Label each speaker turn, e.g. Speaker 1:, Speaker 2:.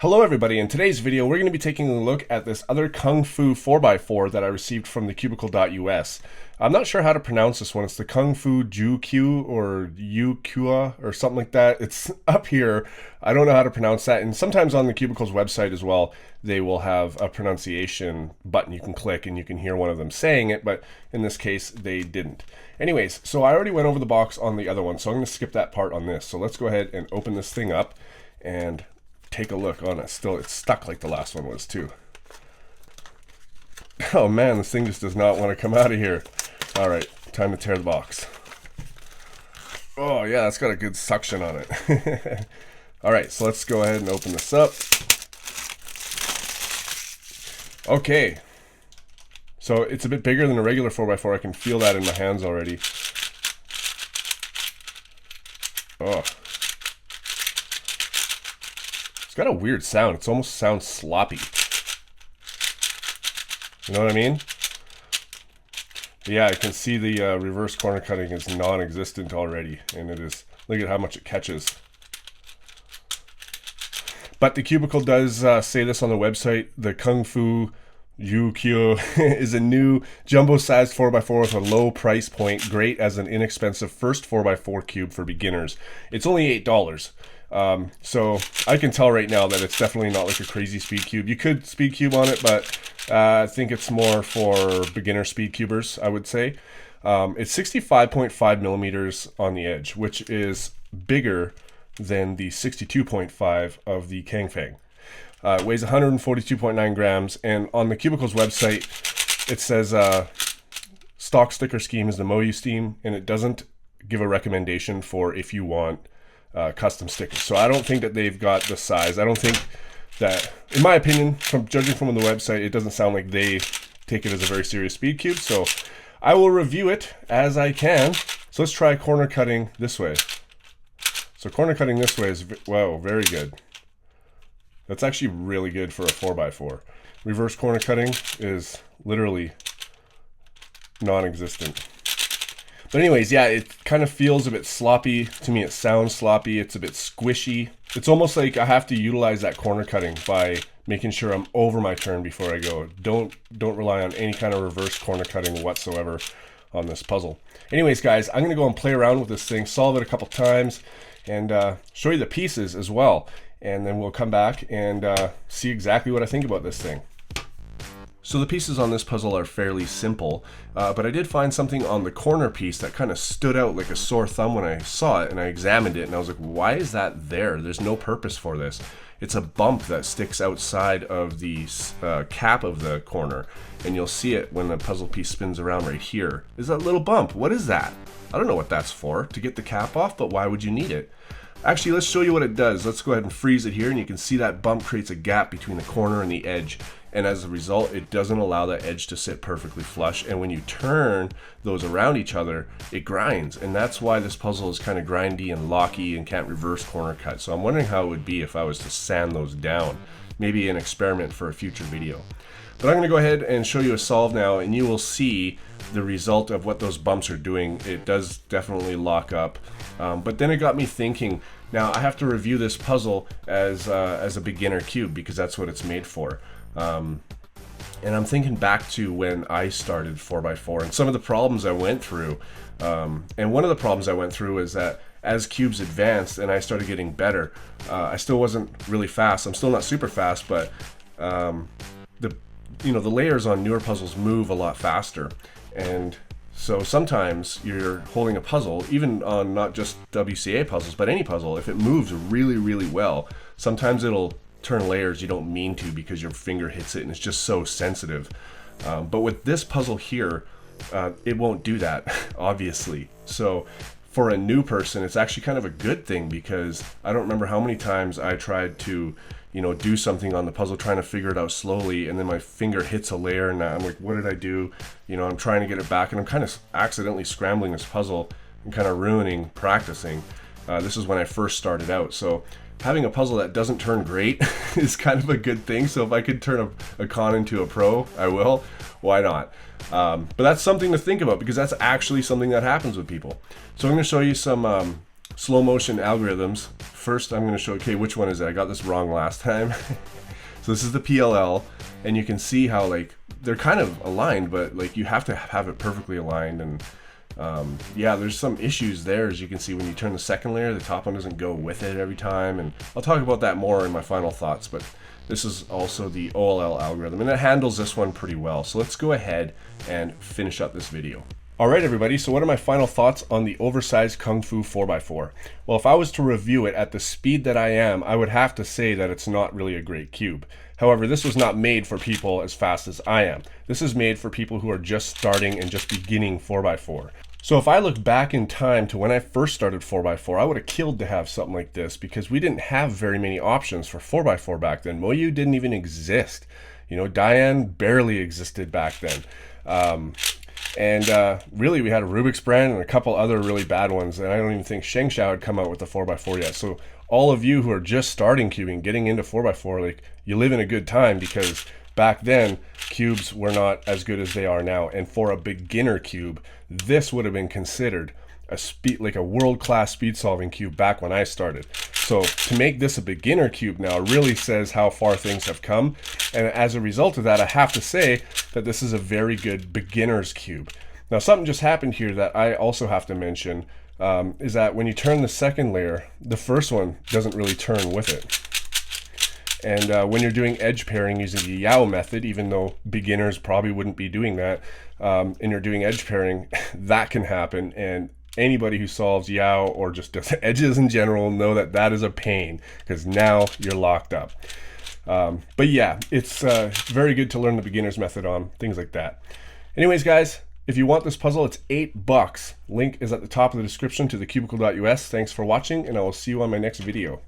Speaker 1: Hello everybody, in today's video we're going to be taking a look at this other KungFu 4x4 that I received from the Cubicle.us. I'm not sure how to pronounce this one. It's the KungFu JuQue or JuQue or something like that. It's up here. I don't know how to pronounce that, and sometimes on the Cubicle's website as well they will have a pronunciation button you can click and you can hear one of them saying it, but in this case they didn't. Anyways, so I already went over the box on the other one, so I'm going to skip that part on this. So let's go ahead and open this thing up and take a look on it. Still, it's stuck like the last one was too. Oh man, this thing just does not want to come out of here. All right, time to tear the box. Oh yeah, that's got a good suction on it. All right, so let's go ahead and open this up. Okay, so it's a bit bigger than a regular 4x4. I can feel that in my hands already. Oh, got a weird sound. It almost sounds sloppy. You know what I mean? But yeah, I can see the reverse corner cutting is non-existent already, and it is. Look at how much it catches. But the Cubicle does say this on the website. The KungFu JuQue is a new jumbo-sized 4x4 with a low price point, great as an inexpensive first 4x4 cube for beginners. It's only $8. So I can tell right now that it's definitely not like a crazy speed cube. You could speed cube on it, but I think it's more for beginner speed cubers, I would say. It's 65.5 millimeters on the edge, which is bigger than the 62.5 of the KangFang. It weighs 142.9 grams, and on the Cubicle's website it says stock sticker scheme is the MoYu scheme, and it doesn't give a recommendation for if you want custom stickers. So I don't think that they've got the size. I don't think that, in my opinion, from judging from the website, it doesn't sound like they take it as a very serious speed cube. So I will review it as I can. So let's try corner cutting this way. So corner cutting this way is, wow, very good. That's actually really good for a 4x4. Reverse corner cutting is literally non-existent. But anyways, yeah, it kind of feels a bit sloppy. To me, it sounds sloppy. It's a bit squishy. It's almost like I have to utilize that corner cutting by making sure I'm over my turn before I go. Don't rely on any kind of reverse corner cutting whatsoever on this puzzle. Anyways, guys, I'm going to go and play around with this thing, solve it a couple times, and show you the pieces as well. And then we'll come back and see exactly what I think about this thing. So the pieces on this puzzle are fairly simple, but I did find something on the corner piece that kind of stood out like a sore thumb when I saw it, and I examined it and I was like, why is that there? There's no purpose for this. It's a bump that sticks outside of the cap of the corner, and you'll see it when the puzzle piece spins around right here. Is that little bump? What is that? I don't know what that's for, to get the cap off, but why would you need it? Actually, let's show you what it does. Let's go ahead and freeze it here, and you can see that bump creates a gap between the corner and the edge. And as a result, it doesn't allow that edge to sit perfectly flush. And when you turn those around each other, it grinds. And that's why this puzzle is kind of grindy and locky and can't reverse corner cut. So I'm wondering how it would be if I was to sand those down. Maybe an experiment for a future video. But I'm going to go ahead and show you a solve now, and you will see the result of what those bumps are doing. It does definitely lock up. But then it got me thinking, now I have to review this puzzle as a beginner cube because that's what it's made for. And I'm thinking back to when I started 4x4 and some of the problems I went through. And one of the problems I went through is that as cubes advanced and I started getting better, I still wasn't really fast. I'm still not super fast, but the layers on newer puzzles move a lot faster. And so sometimes you're holding a puzzle, even on not just WCA puzzles, but any puzzle, if it moves really, really well, sometimes it'll turn layers you don't mean to because your finger hits it and it's just so sensitive. But with this puzzle here, it won't do that, obviously. So for a new person, it's actually kind of a good thing because I don't remember how many times I tried to do something on the puzzle, trying to figure it out slowly, and then my finger hits a layer and I'm like, what did I do? I'm trying to get it back and I'm kind of accidentally scrambling this puzzle and kind of ruining practicing. This is when I first started out. So having a puzzle that doesn't turn great is kind of a good thing. So if I could turn a con into a pro, I will. Why not? But that's something to think about because that's actually something that happens with people. So I'm going to show you some slow motion algorithms. First, I'm going to show, okay, which one is it? I got this wrong last time. So this is the PLL, and you can see how like they're kind of aligned, but like you have to have it perfectly aligned. And yeah, there's some issues there. As you can see, when you turn the second layer, the top one doesn't go with it every time. And I'll talk about that more in my final thoughts, but this is also the OLL algorithm, and it handles this one pretty well. So let's go ahead and finish up this video. Alright everybody, so what are my final thoughts on the oversized KungFu 4x4? Well, if I was to review it at the speed that I am, I would have to say that it's not really a great cube. However, this was not made for people as fast as I am. This is made for people who are just starting and just beginning 4x4. So if I look back in time to when I first started 4x4, I would have killed to have something like this, because we didn't have very many options for 4x4 back then. MoYu didn't even exist. You know, Diane barely existed back then. Really, we had a Rubik's brand and a couple other really bad ones, and I don't even think Shengshao had come out with the 4x4 yet. So all of you who are just starting cubing, getting into 4x4, like, you live in a good time, because back then cubes were not as good as they are now. And for a beginner cube, this would have been considered a world-class speed solving cube back when I started. So to make this a beginner cube now really says how far things have come. And as a result of that, I have to say that this is a very good beginner's cube. Now, something just happened here that I also have to mention, is that when you turn the second layer, the first one doesn't really turn with it. And when you're doing edge pairing using the Yao method, even though beginners probably wouldn't be doing that, and you're doing edge pairing, that can happen. And anybody who solves Yao or just does edges in general know that that is a pain, because now you're locked up. But yeah, it's very good to learn the beginner's method on things like that. Anyways, guys, if you want this puzzle, it's $8. Link is at the top of the description to the cubicle.us. Thanks for watching, and I will see you on my next video.